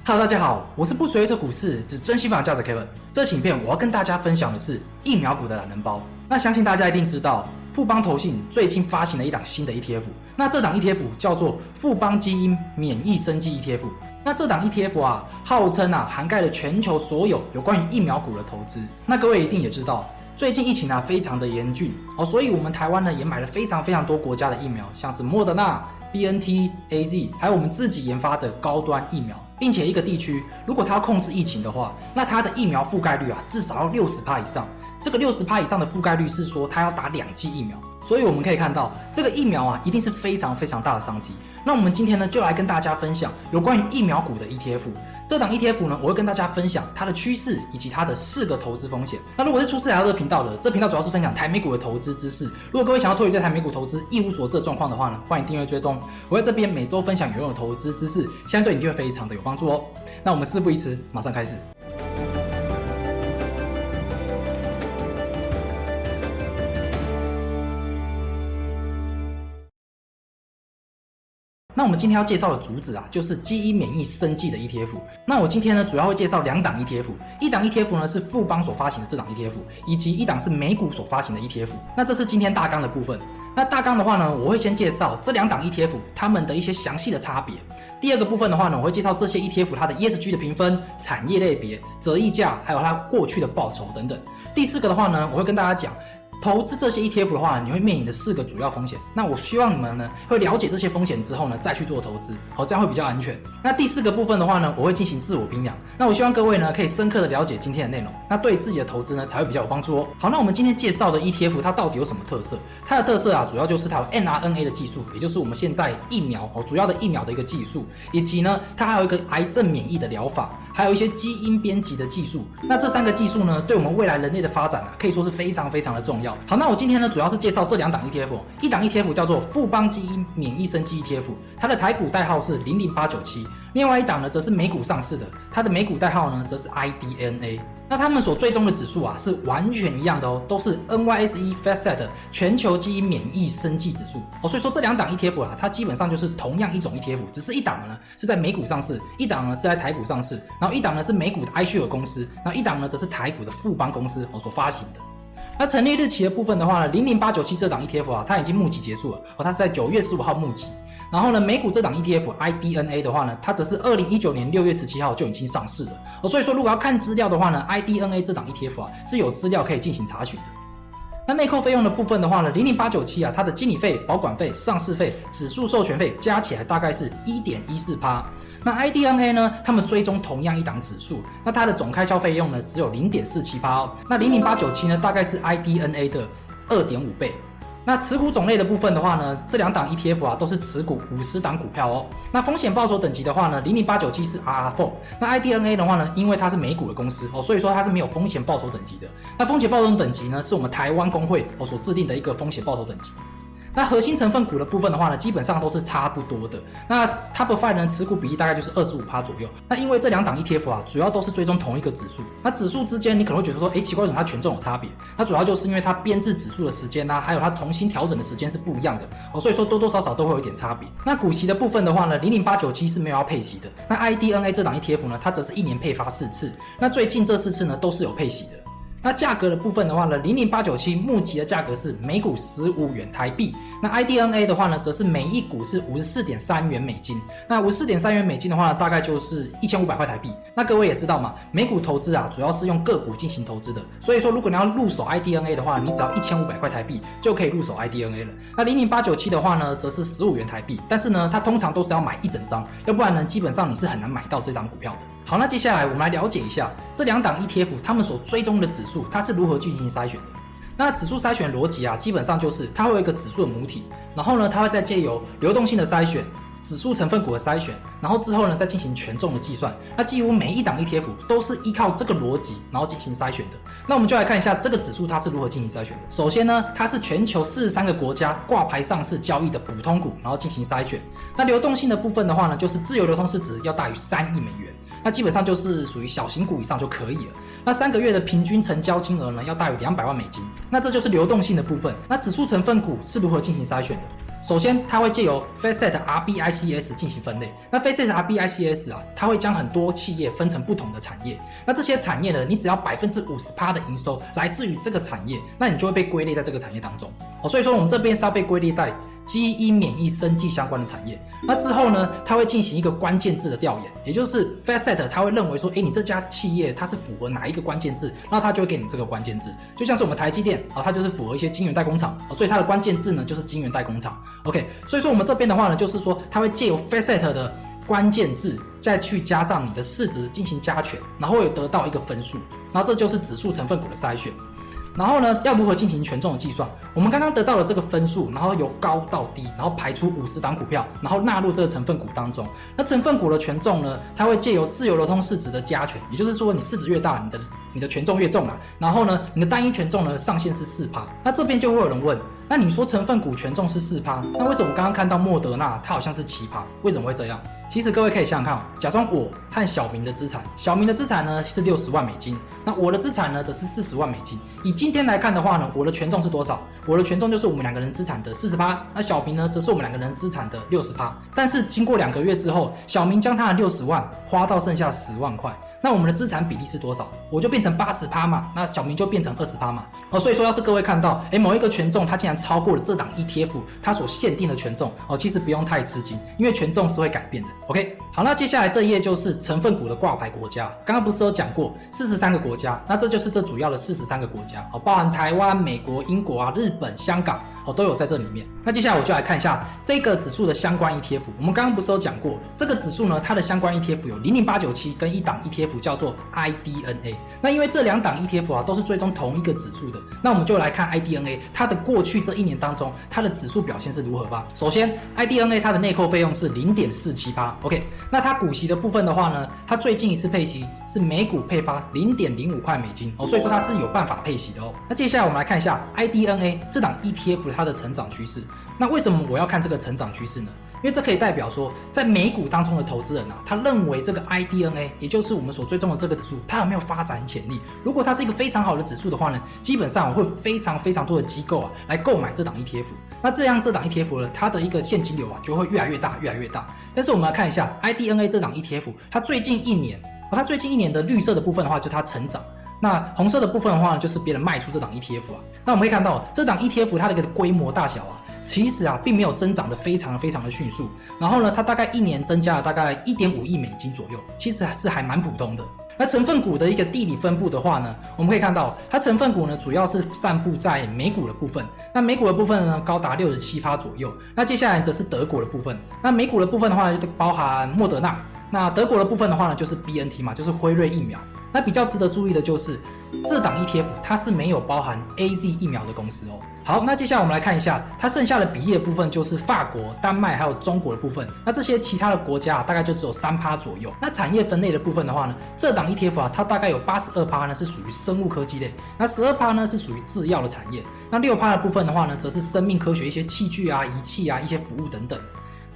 Hello， 大家好，我是不随着股市只真心房价值 Kevin。这期影片我要跟大家分享的是疫苗股的懒人包。那相信大家一定知道，富邦投信最近发行了一档新的 ETF， 那这档 ETF 叫做富邦基因免疫生技 ETF。那这档 ETF 啊，号称涵盖了全球所有有关于疫苗股的投资。那各位一定也知道，最近疫情非常的严峻所以我们台湾呢也买了非常多国家的疫苗，像是莫德纳、BNT、AZ， 还有我们自己研发的高端疫苗。并且一个地区如果它要控制疫情的话，那它的疫苗覆盖率至少要60%以上。这个60%以上的覆盖率是说它要打2剂疫苗，所以我们可以看到这个疫苗一定是非常大的商机。那我们今天呢就来跟大家分享有关于疫苗股的 ETF。这档 ETF 呢，我会跟大家分享它的趋势以及它的4个投资风险。那如果是初次来到这个频道的，这频道主要是分享台美股的投资知识。如果各位想要脱离在台美股投资一无所知的状况的话呢，欢迎订阅追踪。我在这边每周分享有用的投资知识，相信对你就会非常的有帮助哦。那我们事不宜迟，马上开始。那我们今天要介绍的主旨就是基因免疫生技的 ETF。那我今天呢主要会介绍2档 ETF， 一档 ETF 呢是富邦所发行的这档 ETF， 以及一档是美股所发行的 ETF。那这是今天大纲的部分。那大纲的话呢，我会先介绍这2档 ETF 它们的一些详细的差别。第二个部分的话呢，我会介绍这些 ETF 它的 ESG 的评分、产业类别、折溢价，还有它过去的报酬等等。第4个的话呢，我会跟大家讲投资这些 ETF 的话，你会面临的4个主要风险。那我希望你们呢会了解这些风险之后呢，再去做投资，这样会比较安全。那第4个部分的话呢，我会进行自我评量。那我希望各位呢可以深刻的了解今天的内容，那对自己的投资呢才会比较有帮助哦。好，那我们今天介绍的 ETF 它到底有什么特色？它的特色主要就是它有 mRNA 的技术，也就是我们现在疫苗主要的疫苗的一个技术，以及呢它还有一个癌症免疫的疗法，还有一些基因编辑的技术。那这3个技术呢，对我们未来人类的发展可以说是非常的重要。好，那我今天呢主要是介绍这2档 ETF， 一档 ETF 叫做富邦基因免疫生技 ETF， 它的台股代号是00897，另外一档呢则是美股上市的，它的美股代号呢则是 IDNA。那他们所追踪的指数是完全一样的都是 NYSE FactSet 全球基因免疫生技指数所以说这2档 ETF 它基本上就是同样一种 ETF， 只是一档呢是在美股上市，一档呢是在台股上市，然后一档呢是美股的 iShares 公司，然后一档呢则是台股的富邦公司所发行的。那成立日期的部分的话呢，00897这档 ETF它已经募集结束了它是在9月15号募集。然后呢，美股这档 ETF IDNA 的话呢，它则是2019年6月17号就已经上市了所以说如果要看资料的话呢 ，IDNA 这档 ETF 是有资料可以进行查询的。那内扣费用的部分的话呢，00897它的经理费、保管费、上市费、指数授权费加起来大概是 1.14%。那 IDNA 呢，他们追踪同样一档指数，那它的总开销费用呢只有 0.47%那00897呢大概是 IDNA 的 2.5 倍。那持股种类的部分的话呢，这2档 ETF 都是持股50档股票那风险报酬等级的话呢，00897是 RR4， 那 IDNA 的话呢，因为它是美股的公司所以说它是没有风险报酬等级的。那风险报酬等级呢，是我们台湾公会所制定的一个风险报酬等级。那核心成分股的部分的话呢，基本上都是差不多的。那 Top 5呢，持股比例大概就是25%左右。那因为这2档 ETF 主要都是追踪同一个指数。那指数之间你可能会觉得说，奇怪，为什么它权重有差别？那主要就是因为它编制指数的时间还有它重新调整的时间是不一样的所以说多多少少都会有一点差别。那股息的部分的话呢，00897是没有要配息的。那 IDNA 这档 ETF 呢，它则是1年配发4次。那最近这4次呢，都是有配息的。那价格的部分的话呢，00897募集的价格是每股15元台币，那 IDNA 的话呢，则是每一股是 54.3 元美金。那 54.3 元美金的话呢，大概就是1500块台币。那各位也知道嘛，美股投资主要是用个股进行投资的，所以说如果你要入手 IDNA 的话，你只要1500块台币就可以入手 IDNA 了。那00897的话呢，则是15元台币，但是呢，它通常都是要买一整张，要不然呢，基本上你是很难买到这张股票的。好，那接下来我们来了解一下这2档 ETF 他们所追踪的指数，它是如何进行筛选的。那指数筛选逻辑基本上就是它会有一个指数的母体，然后呢，它会再借由流动性的筛选、指数成分股的筛选，然后之后呢再进行权重的计算。那几乎每一档 ETF 都是依靠这个逻辑，然后进行筛选的。那我们就来看一下这个指数它是如何进行筛选的。首先呢，它是全球43个国家挂牌上市交易的普通股，然后进行筛选。那流动性的部分的话呢，就是自由流通市值要大于3亿美元。那基本上就是属于小型股以上就可以了。那3个月的平均成交金额呢，要大于200万美金。那这就是流动性的部分。那指数成分股是如何进行筛选的？首先，它会借由 FactSet RBICS 进行分类。那 FactSet RBICS 啊，它会将很多企业分成不同的产业。那这些产业呢，你只要50%的营收来自于这个产业，那你就会被归类在这个产业当中。所以说我们这边是要被归类在基因免疫生技相关的产业。那之后呢，它会进行一个关键字的调研，也就是 FactSet 它会认为说，你这家企业它是符合哪一个关键字，然后它就会给你这个关键字。就像是我们台积电它就是符合一些晶圆代工厂，所以它的关键字呢就是晶圆代工厂。OK， 所以说我们这边的话呢，就是说它会借由 FactSet 的关键字再去加上你的市值进行加权，然后会有得到一个分数，然后这就是指数成分股的筛选。然后呢，要如何进行权重的计算？我们刚刚得到了这个分数，然后由高到低，然后排出50档股票，然后纳入这个成分股当中。那成分股的权重呢，它会借由自由流通市值的加权，也就是说你市值越大，你的权重越重啦。然后呢，你的单一权重呢上限是4%。那这边就会有人问，那你说成分股权重是4%，那为什么我刚刚看到莫德纳它好像是7%？为什么会这样？其实各位可以想想看，假装我和小明的资产，小明的资产呢是60万美金，那我的资产呢则是40万美金。以今天来看的话呢，我的权重是多少？我的权重就是我们两个人资产的40%，那小明呢则是我们两个人资产的60%。但是经过2个月之后，小明将他的60万花到剩下10万块。那我们的资产比例是多少？我就变成80%嘛，那小明就变成20%嘛。所以说要是各位看到，某一个权重它竟然超过了这档 ETF 它所限定的权重，其实不用太吃惊，因为权重是会改变的。OK， 好，那接下来这一页就是成分股的挂牌国家。刚刚不是有讲过43个国家，那这就是这主要的43个国家，包含台湾、美国、英国日本、香港。都有在这里面。那接下来我就来看一下这个指数的相关 ETF。我们刚刚不是有讲过，这个指数呢，它的相关 ETF 有00897跟一档 ETF 叫做 IDNA。那因为这2档 ETF 都是追踪同一个指数的，那我们就来看 IDNA 它的过去这1年当中，它的指数表现是如何吧。首先 IDNA 它的内扣费用是 0.47%。OK， 那它股息的部分的话呢，它最近一次配息是每股配发 0.05 块美金所以说它是有办法配息的那接下来我们来看一下 IDNA 这档 ETF它的成长趋势。那为什么我要看这个成长趋势呢？因为这可以代表说，在美股当中的投资人他认为这个 IDNA， 也就是我们所追踪的这个指数，它有没有发展潜力？如果它是一个非常好的指数的话呢，基本上会非常多的机构来购买这档 ETF。那这样这档 ETF 呢，它的一个现金流就会越来越大。但是我们来看一下 IDNA 这档 ETF， 它最近1年的绿色的部分的话，就是它成长。那红色的部分的话呢，就是别人卖出这档 ETF 那我们可以看到，这档 ETF 它的一个规模大小其实并没有增长的非常的迅速。然后呢，它大概1年增加了大概1.5亿美金左右，其实还蛮普通的。那成分股的一个地理分布的话呢，我们可以看到，它成分股呢主要是散布在美股的部分。那美股的部分呢高达67%左右。那接下来则是德国的部分。那美股的部分的话呢，就包含莫德纳。那德国的部分的话呢，就是 BNT 嘛，就是辉瑞疫苗。那比较值得注意的就是这档 ETF 它是没有包含 AZ 疫苗的公司好，那接下来我们来看一下它剩下的比例的部分，就是法国、丹麦还有中国的部分。那这些其他的国家大概就只有3%左右。那产业分类的部分的话呢，这档 ETF 它大概有82%呢是属于生物科技类，那12%呢是属于制药的产业，那6%的部分的话呢，则是生命科学一些器具仪器一些服务等等。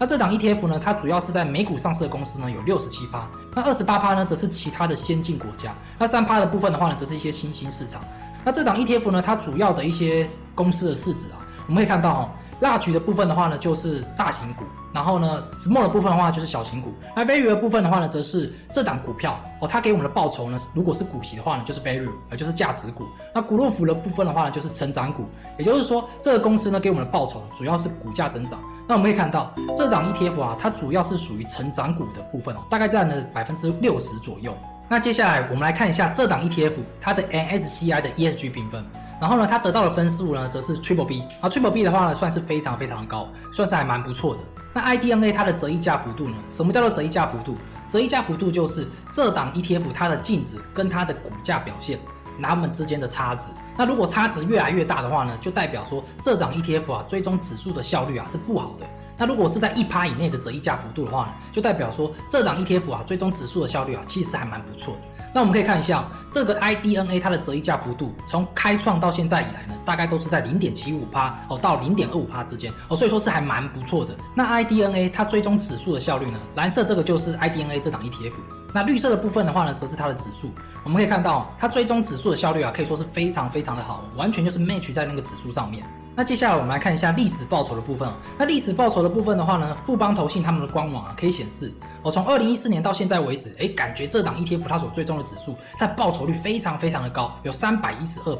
那这档 ETF 呢，它主要是在美股上市的公司呢有67%，那28%呢则是其他的先进国家，那3%的部分的话呢，则是一些新兴市场。那这档 ETF 呢，它主要的一些公司的市值我们可以看到large 的部分的话呢，就是大型股，然后呢 small 的部分的话就是小型股，那 value 的部分的话呢，则是这档股票它给我们的报酬呢，如果是股息的话呢，就是 value， 就是价值股。那股落幅的部分的话呢，就是成长股，也就是说这个公司呢给我们的报酬主要是股价增长。那我们可以看到这档 ETF 它主要是属于成长股的部分大概占了60%左右。那接下来我们来看一下这档 ETF 它的 MSCI 的 ESG 评分。然后呢，它得到的分数呢，则是 Triple B。Triple B 的话呢，算是非常的高，算是还蛮不错的。那 IDNA 它的折溢价幅度呢？什么叫做折溢价幅度？折溢价幅度就是这档 ETF 它的净值跟它的股价表现，它们之间的差值。那如果差值越来越大的话呢，就代表说这档 ETF 追踪指数的效率是不好的。那如果是在1%以内的折溢价幅度的话呢，就代表说这档 ETF 追踪指数的效率其实还蛮不错的。那我们可以看一下这个 IDNA 它的折溢价幅度，从开创到现在以来呢，大概都是在 0.75% 到 0.25% 之间所以说是还蛮不错的。那 IDNA 它追踪指数的效率呢，蓝色这个就是 IDNA 这档 ETF， 那绿色的部分的话呢，则是它的指数。我们可以看到它追踪指数的效率可以说是非常的好，完全就是 match 在那个指数上面。那接下来我们来看一下历史报酬的部分。那历史报酬的部分的话呢，富邦投信他们的官网可以显示，从2014年到现在为止，感觉这档 ETF 它所追踪的指数，它的报酬率非常非常的高，有312%。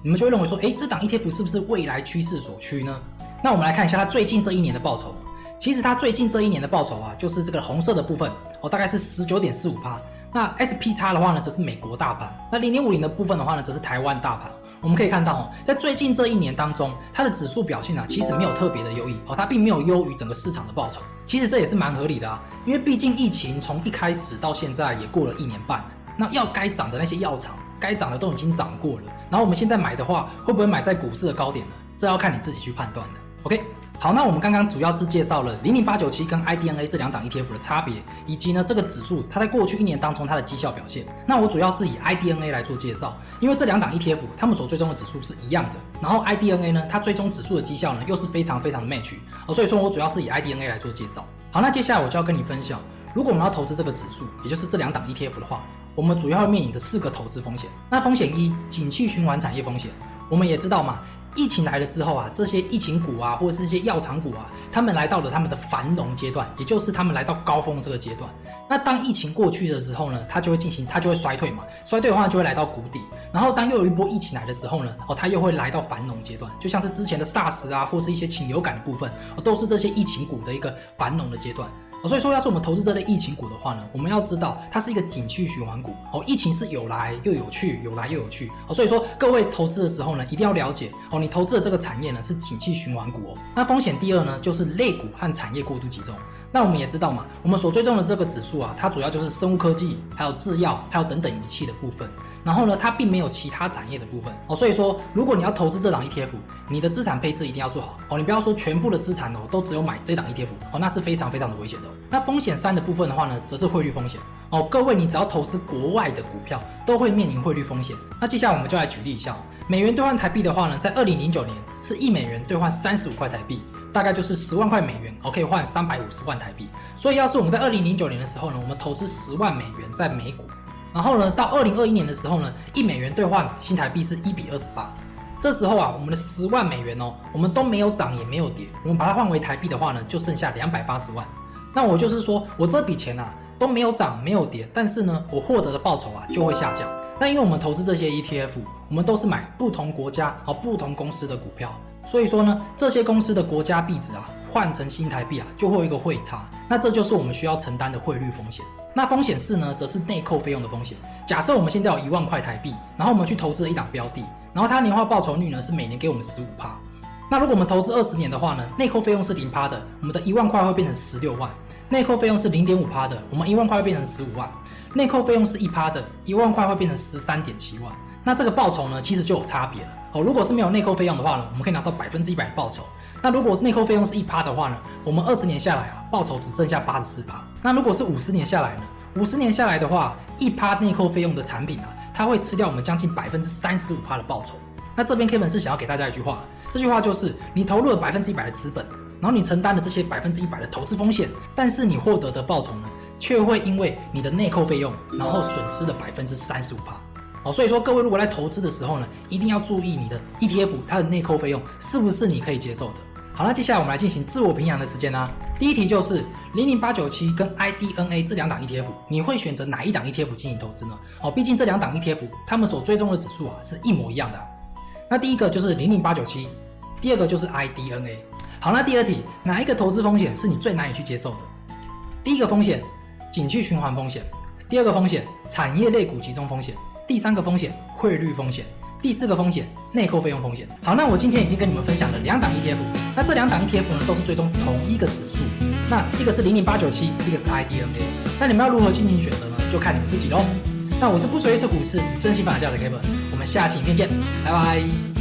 你们就会认为说，这档 ETF 是不是未来趋势所趋呢？那我们来看一下它最近这一年的报酬。其实它最近这一年的报酬就是这个红色的部分，大概是19.45%。那 SPX 的话呢，则是美国大盘。那0050的部分的话呢，则是台湾大盘。我们可以看到在最近这一年当中，它的指数表现其实没有特别的优异，它并没有优于整个市场的报酬。其实这也是蛮合理的因为毕竟疫情从一开始到现在也过了1年半了，那要该涨的那些药厂，该涨的都已经涨过了。然后我们现在买的话，会不会买在股市的高点呢？这要看你自己去判断的。OK。好，那我们刚刚主要是介绍了00897跟 IDNA 这2档 ETF 的差别，以及呢这个指数它在过去1年当中它的绩效表现。那我主要是以 IDNA 来做介绍，因为这2档 ETF 它们所追踪的指数是一样的，然后 IDNA 呢它追踪指数的绩效呢又是非常非常的 match，所以说我主要是以 IDNA 来做介绍。好，那接下来我就要跟你分享，如果我们要投资这个指数，也就是这2档 ETF 的话，我们主要会面临的4个投资风险。那风险1，景气循环产业风险。我们也知道嘛，疫情来了之后这些疫情股或者是一些药厂股他们来到了他们的繁荣阶段，也就是他们来到高峰这个阶段。那当疫情过去的时候呢，它就会衰退嘛，衰退的话就会来到谷底。然后当又有一波疫情来的时候呢，它又会来到繁荣阶段，就像是之前的 SARS 或是一些禽流感的部分，都是这些疫情股的一个繁荣的阶段。所以说要是我们投资这类疫情股的话呢，我们要知道它是一个景气循环股疫情是有来又有去，有来又有去所以说各位投资的时候呢，一定要了解你投资的这个产业呢是景气循环股那风险第2呢，就是类股和产业过度集中。那我们也知道嘛，我们所追踪的这个指数它主要就是生物科技，还有制药，还有等等仪器的部分。然后呢，它并没有其他产业的部分所以说如果你要投资这档 ETF， 你的资产配置一定要做好你不要说全部的资产都只有买这档 ETF那是非常非常的危险的那风险3的部分的话呢，则是汇率风险各位你只要投资国外的股票，都会面临汇率风险。那接下来我们就来举例一下美元兑换台币的话呢，在2009年是1美元兑换35块台币，大概就是10万块美元可以换350万台币。所以要是我们在2009年的时候呢，我们投资10万美元在美股，然后呢到2021年的时候呢，1美元兑换新台币是1:28。这时候我们的10万美元我们都没有涨也没有跌，我们把它换为台币的话呢，就剩下280万。那我就是说我这笔钱都没有涨没有跌，但是呢我获得的报酬就会下降。那因为我们投资这些 ETF， 我们都是买不同国家不同公司的股票，所以说呢这些公司的国家币值换成新台币就会有一个汇差，那这就是我们需要承担的汇率风险。那风险4呢，则是内扣费用的风险。假设我们现在有1万块台币，然后我们去投资了一档标的，然后它年化报酬率呢是每年给我们15%。那如果我们投资20年的话呢，内扣费用是0%的，我们的1万块会变成16万；内扣费用是0.5%的，我们1万块会变成15万；内扣费用是1%的，1万块会变成13.7万。那这个报酬呢，其实就有差别了如果是没有内扣费用的话呢，我们可以拿到100%的报酬。那如果内扣费用是1%的话呢，我们20年下来报酬只剩下84%。那如果是50年下来呢？50年下来的话，1%内扣费用的产品它会吃掉我们将近35%的报酬。那这边 Kevin 是想要给大家一句话，这句话就是你投入了100%的资本，然后你承担了这些100%的投资风险，但是你获得的报酬呢，却会因为你的内扣费用，然后损失了35%。所以说各位如果在投资的时候呢，一定要注意你的 ETF 它的内扣费用是不是你可以接受的。好，那接下来我们来进行自我评量的时间第一题就是00897跟 IDNA 这2档 ETF， 你会选择哪一档 ETF 进行投资呢？毕竟这2档 ETF 他们所追踪的指数是一模一样的那第一个就是00897，第二个就是 IDNA。好，那第二题，哪一个投资风险是你最难以去接受的？第一个风险，景气循环风险；第二个风险，产业类股集中风险；第三个风险，汇率风险；第四个风险，内扣费用风险。好，那我今天已经跟你们分享了2档 ETF， 那这2档 ETF 呢都是追踪同一个指数，那一个是00897，一个是 IDNA。那你们要如何进行选择呢？就看你们自己咯。那我是不随意炒股市，只真心反教的 Kevin， 我们下期影片见，拜拜。